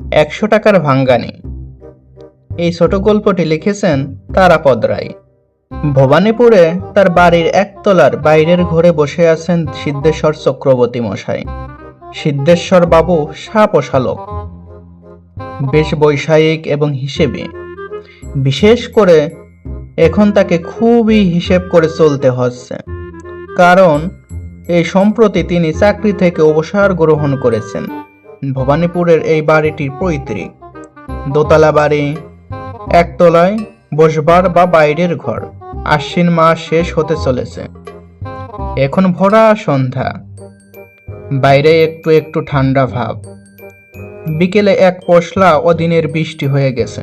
১০০ টাকার ভাঙ্গানি। এই ছোট গল্পটি লিখেছেন তারাপদ রায়। ভবানীপুরে তার বাড়ির একতলার বাইরের ঘরে বসে আছেন সিদ্ধেশ্বর চক্রবর্তী মশাই। সিদ্ধেশ্বর বাবু সাপোশালক, বেশ বৈষয়িক এবং হিসেবি। বিশেষ করে এখন তাকে খুবই হিসেব করে চলতে হচ্ছে, কারণ এই সম্প্রতি তিনি চাকরি থেকে অবসর গ্রহণ করেছেন। ভবানীপুরের এই বাড়িটির পৈতৃক, দোতলা বাড়ি, একতলায় বসবার বা বাইরের ঘর। আশ্বিন মাস শেষ হতে চলেছে, এখন ভরা সন্ধ্যা, বাইরে একটু একটু ঠান্ডা ভাব। বিকেলে এক পশলা অদিনের বৃষ্টি হয়ে গেছে।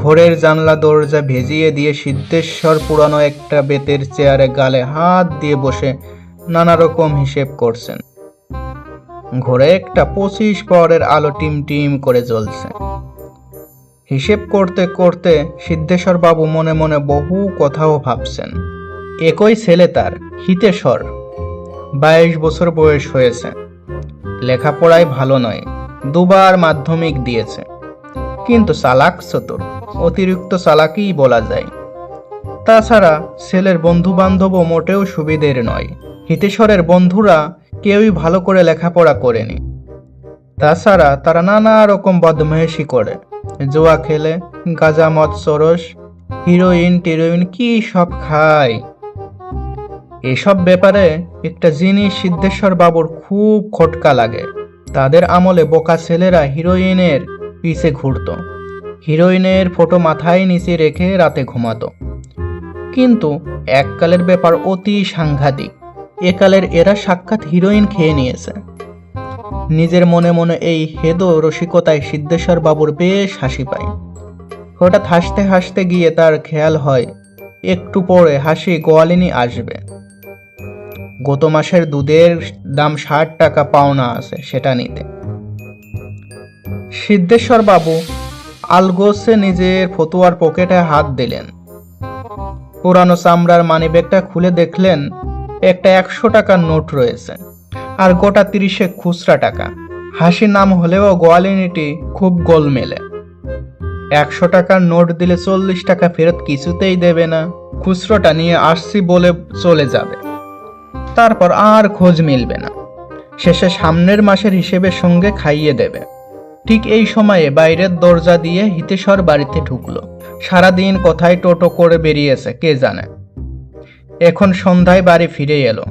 ঘরের জানলা দরজা ভেজিয়ে দিয়ে সিদ্ধেশ্বর পুরানো একটা বেতের চেয়ারে গালে হাত দিয়ে বসে নানা রকম হিসেব করছেন। ঘরে একটা 25 পাওয়ারের আলো টিম টিম করে জ্বলছে। হিসেব করতে করতে সিদ্ধেশ্বর বাবু মনে মনে বহু কথাও ভাবছেন। একই ছেলে তার, হিতেশ্বর, 22 বছর বয়স হয়েছে। লেখাপড়ায় ভালো নয়, দুবার মাধ্যমিক দিয়েছে, কিন্তু চালাক চতুর, অতিরিক্ত চালাকই বলা যায়। তাছাড়া ছেলের বন্ধু বান্ধবও মোটেও সুবিধের নয়। হিতেশ্বরের বন্ধুরা কেউই ভালো করে লেখাপড়া করেনি। তাছাড়া তারা নানা রকম বদমাইশি করে, জুয়া খেলে, গাঁজা মদ চরস, হিরোইন টিরোইন কি সব খায়। এসব ব্যাপারে একটা জিনিস সিদ্ধেশ্বর বাবুর খুব খটকা লাগে। তাদের আমলে বোকা ছেলেরা হিরোইনের পিছে ঘুরতো, হিরোইনের ফটো মাথায় নিচে রেখে রাতে ঘুমাতো। কিন্তু এককালের ব্যাপার অতি সাংঘাতিক। একালের এরা সাক্ষাৎ হিরোইন খেয়ে নিয়েছে। নিজের মনে মনে এই হেদো রসিকতায় সিদ্ধেশ্বর বাবুর বেশ হাসি পায়। হঠাৎ হাসতে হাসতে গিয়ে তার খেয়াল হয় একটু পরে হাসি গোয়ালিনী আসবে। গত মাসের দুধের দাম 60 টাকা পাওনা আছে, সেটা নিতে। সিদ্ধেশ্বর বাবু আলগোছে নিজের ফতুয়ার পকেটে হাত দিলেন। পুরানো চামড়ার মানিব্যাগটা খুলে দেখলেন একটা 100 টাকার নোট রয়েছে, আর গোটা 30 খুচরা টাকা। হাসি নাম হলেও গোয়ালিনীটি খুব গোলমেলে। 100 টাকার নোট দিলে 40 টাকা ফেরত কিছুতেই দেবে না, খুচরোটা নিয়ে আসছি বলে চলে যাবে, তারপর আর খোঁজ মিলবে না। শেষে সামনের মাসের হিসেবের সঙ্গে খাইয়ে দেবে। ঠিক এই সময়ে বাইরের দরজা দিয়ে হিতেশ্বর বাড়িতে ঢুকলো। সারাদিন কোথায় টোটো করে বেরিয়েছে কে জানে। এখন সন্ধ্যায় বাড়ি ফিরে এলো।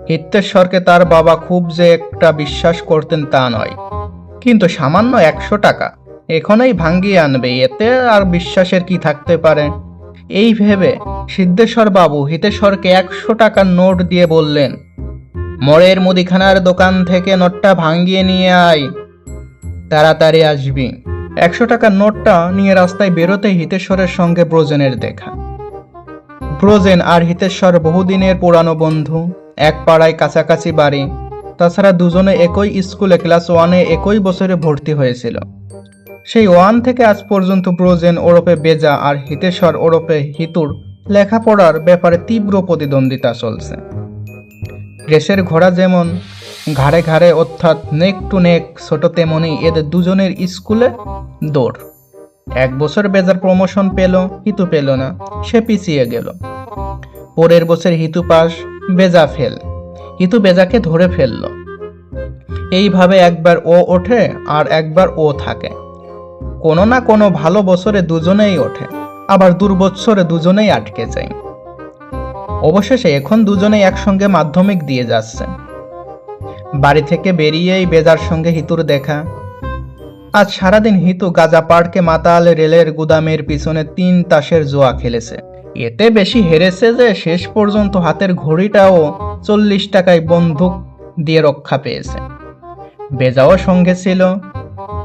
হিতেশ্বরকে তার বাবা খুব যে একটা বিশ্বাস করতেন তা নয়, কিন্তু সামান্য 100 টাকা এখনই ভাঙ্গিয়ে আনবে, এতে আর বিশ্বাসের কি থাকতে পারে। এই ভেবে সিদ্ধেশ্বর বাবু হিতেশ্বরকে 100 টাকার নোট দিয়ে বললেন, মোড়ের মুদিখানার দোকান থেকে নোটটা ভাঙ্গিয়ে নিয়ে আয়, তাড়াতাড়ি আসবি। 100 টাকার নোটটা নিয়ে রাস্তায় বেরোতে হিতেশ্বরের সঙ্গে ব্রজেনের দেখা। ব্রজেন আর হিতেশ্বর বহুদিনের পুরানো বন্ধু, এক পাড়ায় কাছাকাছি বাড়ি। তাছাড়া দুজনে একই স্কুলে ক্লাস 1-এ একই বছরে ভর্তি হয়েছিল। সেই 1 থেকে আজ পর্যন্ত ব্রজেন ওরফে বেজা আর হিতেশ্বর ওরফে হিতুর লেখাপড়ার ব্যাপারে তীব্র প্রতিদ্বন্দ্বিতা চলছে। রেসের ঘোড়া যেমন ঘাড়ে ঘাড়ে অর্থাৎ নেক টু নেক ছোট, তেমনি এদের দুজনের স্কুলে দৌড়। 1 বছর বেজার প্রমোশন পেল, হিতু পেল না, সে পিছিয়ে গেল। পরের বছর হিতু পাস, বেজা ফেল, হিতু বেজাকে ধরে ফেলল। এইভাবে একবার ও ওঠে আর একবার ও থাকে। কোনো না কোনো ভালো বছরে দুজনেই ওঠে, আবার দুর্বৎসরে দুজনেই আটকে যায়। অবশেষে এখন দুজনেই একসঙ্গে মাধ্যমিক দিয়ে যাচ্ছে। বাড়ি থেকে বেরিয়েই বেজার সঙ্গে হিতুর দেখা। আজ সারাদিন হিতু গাজা পাড়কে মাতাল রেলের গুদামের পিছনে 3 তাসের জোয়া খেলেছে। এতে বেশি হেরেছে যে শেষ পর্যন্ত হাতের ঘড়িটাও 40 টাকায় বন্দুক দিয়ে রক্ষা পেয়েছে। বেজাও সঙ্গে ছিল,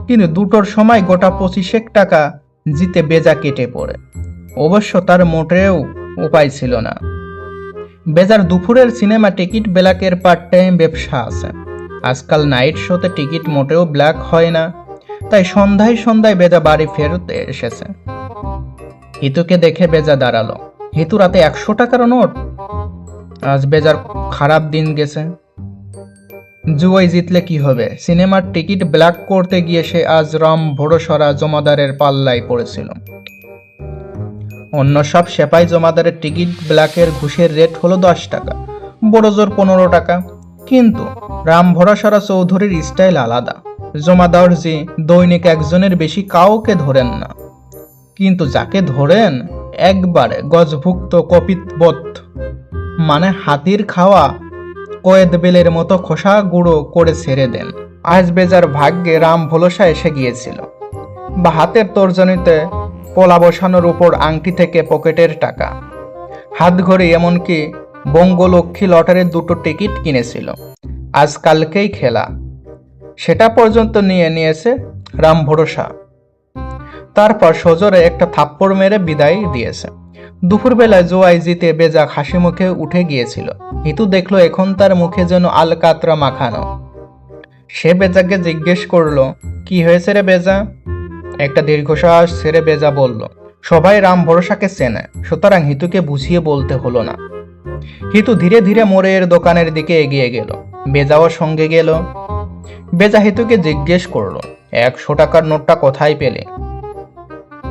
কিন্তু দুটোর সময় গোটা 25 টাকা জিতে বেজা কেটে পড়ে। অবশ্য তার মোটেও উপায় ছিল না। বেজার দুপুরের সিনেমা টিকিট ব্ল্যাকের পার্ট টাইম ব্যবসা আছে। আজকাল নাইট শোতে টিকিট মোটেও ব্ল্যাক হয় না, তাই সন্ধ্যায় সন্ধ্যায় বেজা বাড়ি ফেরত এসেছে। হিতুকে দেখে বেজা দাঁড়ালো। হিতু রাতে 100 টাকার নোট? আজ বেজার খারাপ দিন গেছে। জুয়ায় জিতলে কি হবে? সিনেমার টিকিট ব্ল্যাক করতে গিয়ে সে আজ রাম ভরসরা জমাদারের পাল্লায় পড়েছিল। অন্য সব সেপাই জমাদারের টিকিট ব্ল্যাকের ঘুষের রেট হলো 10 টাকা, বড় জোর 15 টাকা। কিন্তু রাম ভরসরা চৌধুরীর স্টাইল আলাদা। জমাদার জি দৈনিক একজনের বেশি কাউকে ধরেন না, কিন্তু যাকে ধরেন একবারে গজভুক্ত কপিতবৎ, মানে হাতির খাওয়া কয়েদ বেলের মতো খোসা গুঁড়ো করে ছেড়ে দেন। আজ বেজার ভাগ্যে রাম ভোলসা এসে গিয়েছিল, বা হাতের তর্জনীতে পলা বসানোর উপর আংটি থেকে পকেটের টাকা, হাত ঘড়ি, এমনকি বঙ্গলক্ষ্মী লটারির 2টো টিকিট কিনেছিল। আজকালকেই খেলা, সেটা পর্যন্ত নিয়ে নিয়েছে রাম ভরসা। তারপর সজোরে একটা থাপ্পড় মেরে বিদায় দিয়েছে। দুপুরবেলায় জোয়াই জিতে বেজা হাসি মুখে উঠে গিয়েছিল। হিতু দেখলো এখন তার মুখে যেন আলকাতরা মাখানো। সে বেজাকে জিজ্ঞেস করলো, কি হয়েছে রে বেজা? একটা দীর্ঘশ্বাস ছেড়ে বেজা বলল, সবাই রাম ভরসাকে চেনে, সুতরাং হিতুকে বুঝিয়ে বলতে হলো না। হিতু ধীরে ধীরে মোড়ের দোকানের দিকে এগিয়ে গেল। বেজাও সঙ্গে গেল। বেজা হিতুকে জিজ্ঞেস করলো, 100 টাকার নোটটা কোথায় পেলে?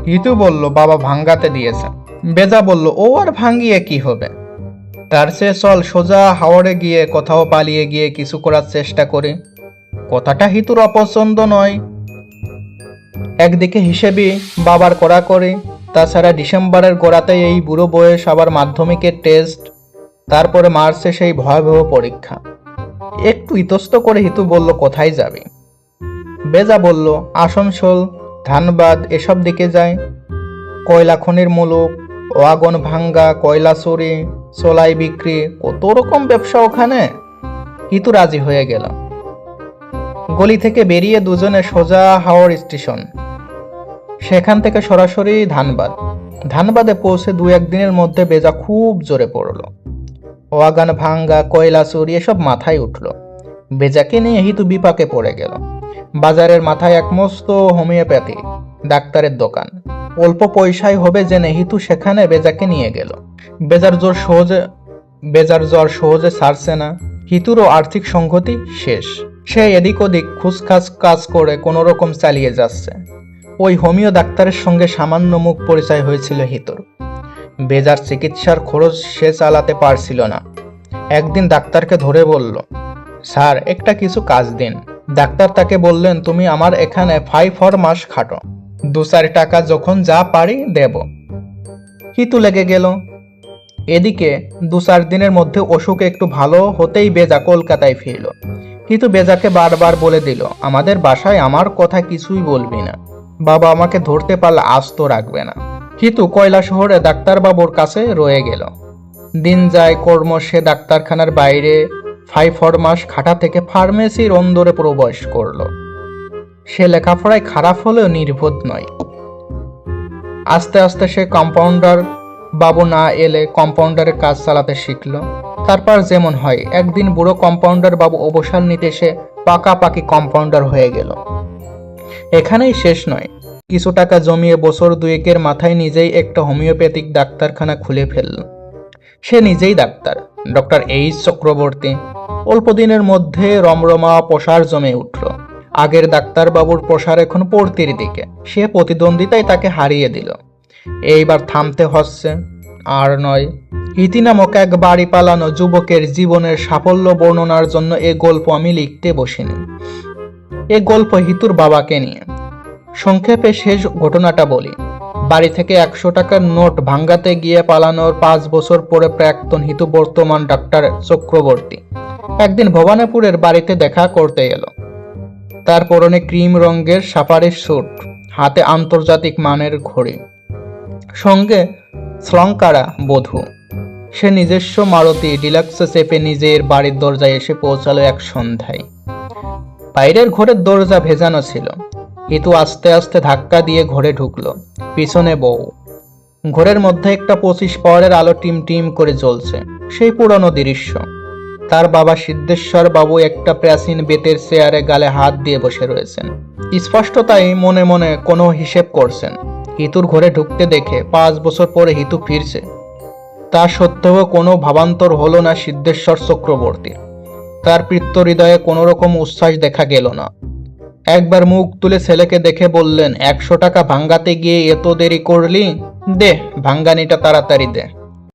হিতু বলল, বাবা ভাঙ্গাতে দিয়েছে। বেজা বলল, ও আর ভাঙ্গিয়ে কি হবে? তার চেয়ে চল সোজা হাওড়ে গিয়ে কোথাও পালিয়ে গিয়ে কিছু করার চেষ্টা করি। কথাটা হিতুর অপছন্দ নয়। একদিকে হিসেবে বাবার কড়াকড়ি, তাছাড়া ডিসেম্বরের গোড়াতেই এই বুড়ো বয়স, আবার মাধ্যমিকের টেস্ট, তারপরে মার্চে সেই ভয়াবহ পরীক্ষা। একটু ইতস্ত করে হিতু বলল, কোথায় যাবে? বেজা বলল, আসানসোল, ধানবাদ এসব দিকে যায়। কয়লা খনির মুলুক, ওয়াগন ভাঙ্গা, কয়লা চুরি, চোলাই বিক্রি, কত রকম ব্যবসা ওখানে। হিতু রাজি হয়ে গেল। গলি থেকে বেরিয়ে দুজনে সোজা হাওড় স্টেশন, সেখান থেকে সরাসরি ধানবাদ। ধানবাদে পৌঁছে 2-1 দিনের মধ্যে বেজা খুব জোরে পড়লো। ওয়াগান ভাঙ্গা, কয়লা চুরি এসব মাথায় উঠল। বেজাকে নিয়ে হিতু বিপাকে পড়ে গেল। বাজারের মাথায় এক মস্ত হোমিওপ্যাথি ডাক্তারের দোকান। অল্প পয়সায় হবে জেনে হিতু সেখানে বেজাকে নিয়ে গেল। বেজার জ্বর সহজে ছাড়ছে না। হিতুরও আর্থিক সংগতি শেষ। সে এদিক ওদিক খুচখাচ কাজ করে কোনো রকম চালিয়ে যাচ্ছে। ওই হোমিও ডাক্তারের সঙ্গে সামান্য মুখ পরিচয় হয়েছিল হিতুর। বেজার চিকিৎসার খরচ সে চালাতে পারছিল না। একদিন ডাক্তারকে ধরে বলল, স্যার একটা কিছু কাজ দিন। ডাক্তার তাকে বললেন, তুমি আমার এখানে 5 মাস খাটো, 2-4 টাকা যখন যা পারি দেব। হিতু লেগে গেল। এদিকে 2-4 দিনের মধ্যে অসুখ একটু ভালো হতেই বেজা কলকাতায় ফিরল। হিতু বেজাকে বারবার বলে দিল, আমাদের বাসায় আমার কথা কিছুই বলবি না, বাবা আমাকে ধরতে পারলে আস্ত রাখবে না। হিতু কয়লা শহরে ডাক্তারবাবুর কাছে রয়ে গেল। দিন যায় কর্ম, সে ডাক্তারখানার বাইরে 5 মাস খাটা থেকে ফার্মেসির অন্দরে প্রবেশ করলো। সে লেখাপড়ায় খারাপ হলেও নির্বোধ নয়। আস্তে আস্তে সে কম্পাউন্ডার বাবু না এলে কম্পাউন্ডারের কাজ চালাতে শিখল। তারপর যেমন হয়, একদিন বুড়ো কম্পাউন্ডার বাবু অবসর নিতে সে পাকাপাকি কম্পাউন্ডার হয়ে গেল। এখানেই শেষ নয়, কিছু টাকা জমিয়ে বছর 2-1 মাথায় নিজেই একটা হোমিওপ্যাথিক ডাক্তারখানা খুলে ফেলল। সে নিজেই ডাক্তার, ডক্টর এইচ চক্রবর্তী। অল্প দিনের মধ্যে রমরমা প্রসার জমে উঠল। আগের ডাক্তারবাবুর প্রসার এখন পড়তির দিকে। সে প্রতিদ্বন্দ্বিতায় তাকে হারিয়ে দিল। এইবার থামতে হচ্ছে। আর নয়, ইতি নামক এক বাড়ি পালানো যুবকের জীবনের সাফল্য বর্ণনার জন্য এ গল্প আমি লিখতে বসিনি। এ গল্প হিতুর বাবাকে নিয়ে। সংক্ষেপে শেষ ঘটনাটা বলি। বাড়ি থেকে 100 টাকার নোট ভাঙ্গাতে গিয়ে পালানোর 5 বছর পরে প্রাক্তন হিতু বর্তমান ডাক্তার চক্রবর্তী একদিন ভবানীপুরের বাড়িতে দেখা করতে এলো। তার পরনে ক্রিম রঙের সাফারি স্যুট, হাতে আন্তর্জাতিক মানের ঘড়ি, সঙ্গে শ্লঙ্কারা বধূ। সে নিজস্ব মারুতি ডিলাক্সে চেপে নিজের বাড়ির দরজায় এসে পৌঁছালো এক সন্ধ্যায়। বাইরের ঘরের দরজা ভেজানো ছিল। হিতু আস্তে আস্তে ধাক্কা দিয়ে ঘরে ঢুকলো। পিছনে বউ। ঘরের মধ্যে একটা 25 পাওয়ারের আলো টিম টিম করে জ্বলছে। সেই পুরনো দৃশ্য। তার বাবা সিদ্ধেশ্বর বাবু একটা প্রাচীন বেতের চেয়ারে গালে হাত দিয়ে বসে রয়েছেন। স্পষ্ট তাই মনে মনে কোনো হিসেব করছেন। হিতুর ঘরে ঢুকতে দেখে 5 বছর পরে হিতু ফিরছে, তা সত্ত্বেও কোনো ভাবান্তর হলো না সিদ্ধেশ্বর চক্রবর্তীর। তার পিত্ত হৃদয়ে কোনো রকম উচ্ছ্বাস দেখা গেল না। একবার মুখ তুলে ছেলেকে দেখে বললেন, 100 টাকা ভাঙ্গাতে গিয়ে এত দেরি করলি, দে ভাঙ্গানিটা তাড়াতাড়ি দে।